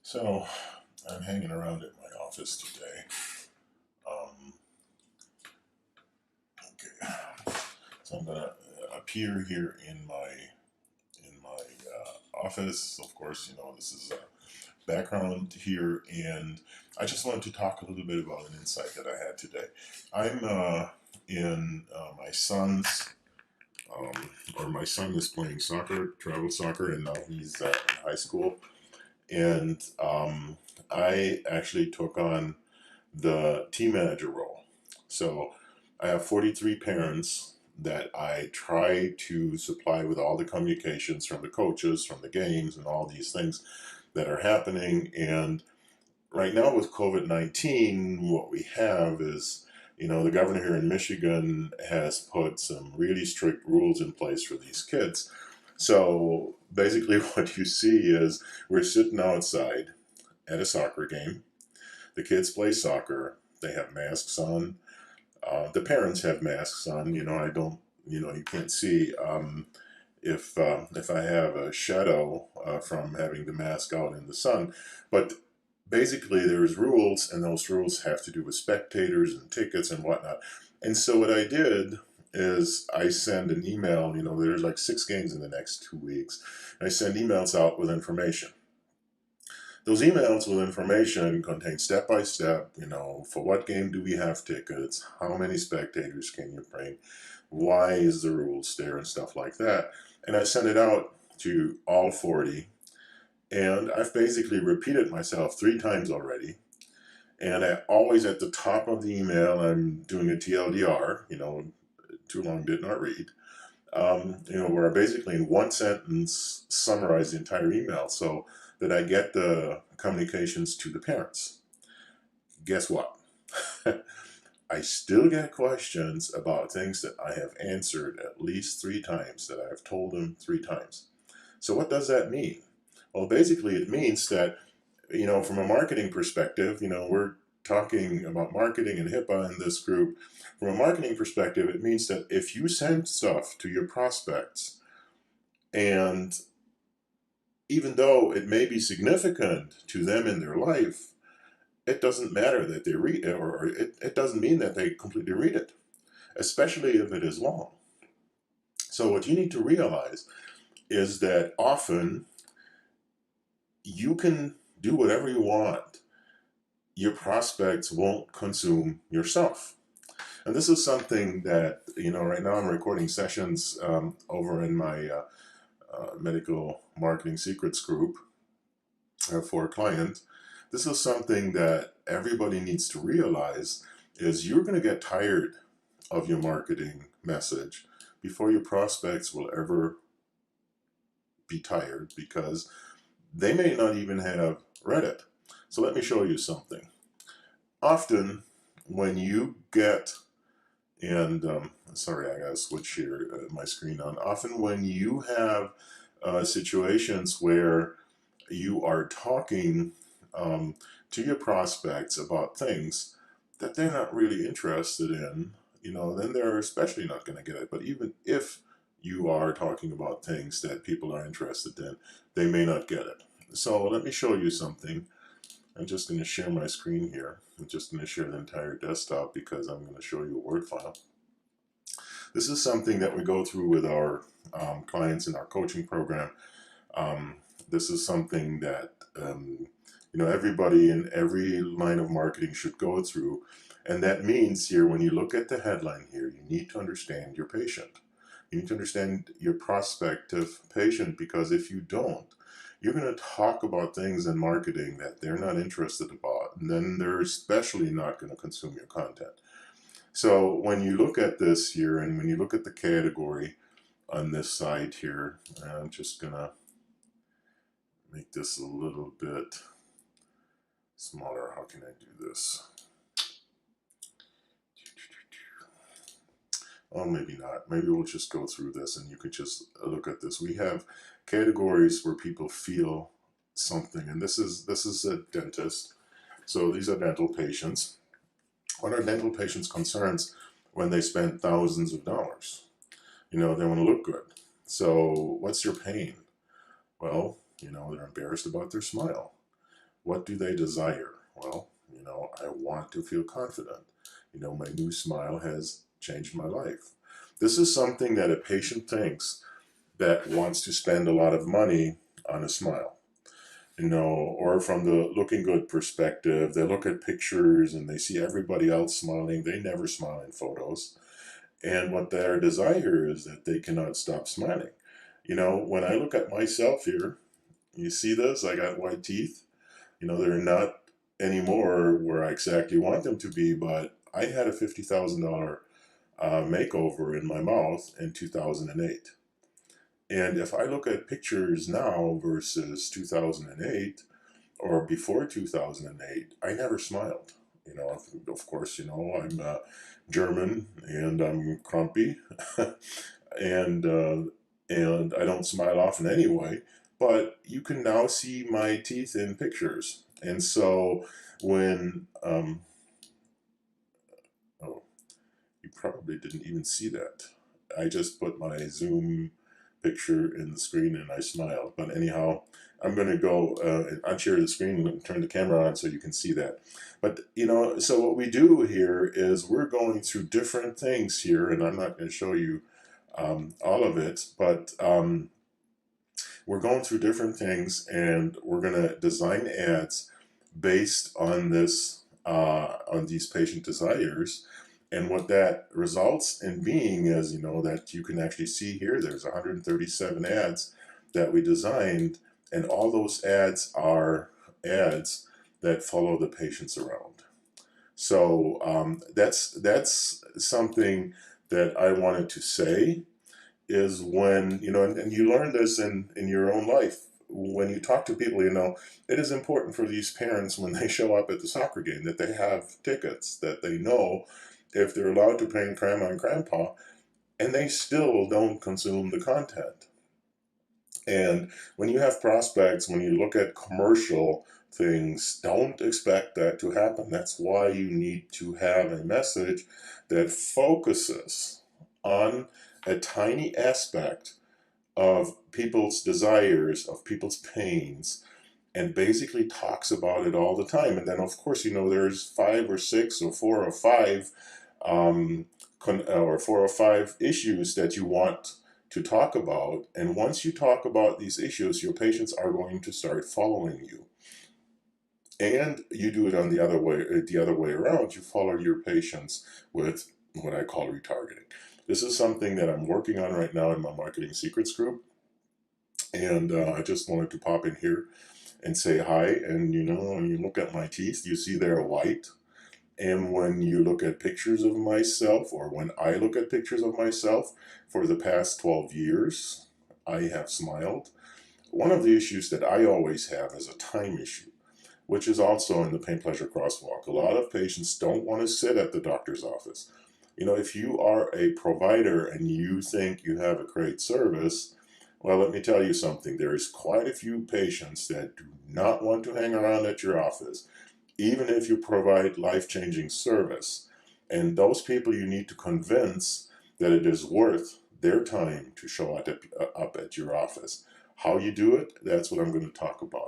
So I'm hanging around at my office today. Um, okay, so I'm gonna appear here in my office. Of course, this is background here, and I just wanted to talk a little bit about an insight that I had today. I'm in my son's. Or my son is playing soccer, travel soccer, and now he's in high school. And I actually took on the team manager role. So I have 43 parents that I try to supply with all the communications from the coaches, from the games, and all these things that are happening. And right now with COVID-19, what we have is, the governor here in Michigan has put some really strict rules in place for these kids. So basically, what you see is we're sitting outside at a soccer game. The kids play soccer. They have masks on. The parents have masks on. I don't. You can't see if I have a shadow from having the mask out in the sun. But basically, there's rules, and those rules have to do with spectators and tickets and whatnot. And so what I did is I send an email. There's like 6 games in the next 2 weeks. I send emails out with information. Those emails with information contain step by step, for what game do we have tickets, how many spectators can you bring, why is the rules there, and stuff like that. And I sent it out to all 40, and I've basically repeated myself 3 times already. And I always at the top of the email, I'm doing a TLDR, too long did not read, where I basically in one sentence summarize the entire email so that I get the communications to the parents. Guess what? I still get questions about things that I have answered at least 3 times, that I have told them 3 times. So what does that mean? Well, basically it means that, from a marketing perspective, we're talking about marketing and HIPAA in this group. From a marketing perspective, it means that if you send stuff to your prospects, and even though it may be significant to them in their life, it doesn't matter that they read it, or it doesn't mean that they completely read it, especially if it is long. So what you need to realize is that often you can do whatever you want. Your prospects won't consume your stuff. And this is something that, right now I'm recording sessions over in my medical marketing secrets group for a client. This is something that everybody needs to realize is you're going to get tired of your marketing message before your prospects will ever be tired, because they may not even have read it. So let me show you something. Often when you get, and sorry, I gotta switch here my screen on. Often when you have situations where you are talking to your prospects about things that they're not really interested in, then they're especially not going to get it. But even if you are talking about things that people are interested in, they may not get it. So let me show you something. I'm just going to share my screen here. I'm just going to share the entire desktop because I'm going to show you a Word file. This is something that we go through with our clients in our coaching program. This is something that everybody in every line of marketing should go through, and that means here, when you look at the headline here, you need to understand your patient. You need to understand your prospective patient, because if you don't, you're going to talk about things in marketing that they're not interested about, and then they're especially not going to consume your content. So when you look at this here, and when you look at the category on this side here, I'm just going to make this a little bit smaller. How can I do this? Well, maybe not. Maybe we'll just go through this and you could just look at this. We have categories where people feel something, and this is a dentist. So these are dental patients. What are dental patients' concerns when they spend thousands of dollars? They want to look good. So what's your pain? Well, they're embarrassed about their smile. What do they desire? Well, I want to feel confident. My new smile has changed my life. This is something that a patient thinks that wants to spend a lot of money on a smile. Or from the looking good perspective, they look at pictures and they see everybody else smiling. They never smile in photos. And what their desire is that they cannot stop smiling. When I look at myself here, you see this? I got white teeth. They're not anymore where I exactly want them to be, but I had a $50,000 makeover in my mouth in 2008. And if I look at pictures now versus 2008 or before 2008, I never smiled. Of course, I'm German and I'm grumpy, and I don't smile often anyway. But you can now see my teeth in pictures, and so when oh, you probably didn't even see that. I just put my Zoom picture in the screen and I smiled. But anyhow, I'm going to go unshare the screen and turn the camera on so you can see that. But, so what we do here is we're going through different things here, and I'm not going to show you all of it, but we're going through different things and we're going to design ads based on this, on these patient desires. And what that results in being is, that you can actually see here, there's 137 ads that we designed, and all those ads are ads that follow the patients around. So that's something that I wanted to say is when, and you learn this in your own life. When you talk to people, it is important for these parents when they show up at the soccer game that they have tickets, that they know if they're allowed to bring grandma and grandpa, and they still don't consume the content. And when you have prospects, when you look at commercial things, don't expect that to happen. That's why you need to have a message that focuses on a tiny aspect of people's desires, of people's pains, and basically talks about it all the time. And then, of course, there's 5 or 6 or 4 or 5 or 4 or 5 issues that you want to talk about. And once you talk about these issues, your patients are going to start following you. And you do it on the other way around. You follow your patients with what I call retargeting. This is something that I'm working on right now in my marketing secrets group. And I just wanted to pop in here and say hi. And when you look at my teeth, you see they're white. And when you look at pictures of myself, or when I look at pictures of myself for the past 12 years, I have smiled. One of the issues that I always have is a time issue, which is also in the pain pleasure crosswalk. A lot of patients don't want to sit at the doctor's office. If you are a provider and you think you have a great service, well, let me tell you something. There is quite a few patients that do not want to hang around at your office, even if you provide life-changing service. And those people you need to convince that it is worth their time to show up at your office. How you do it, that's what I'm going to talk about.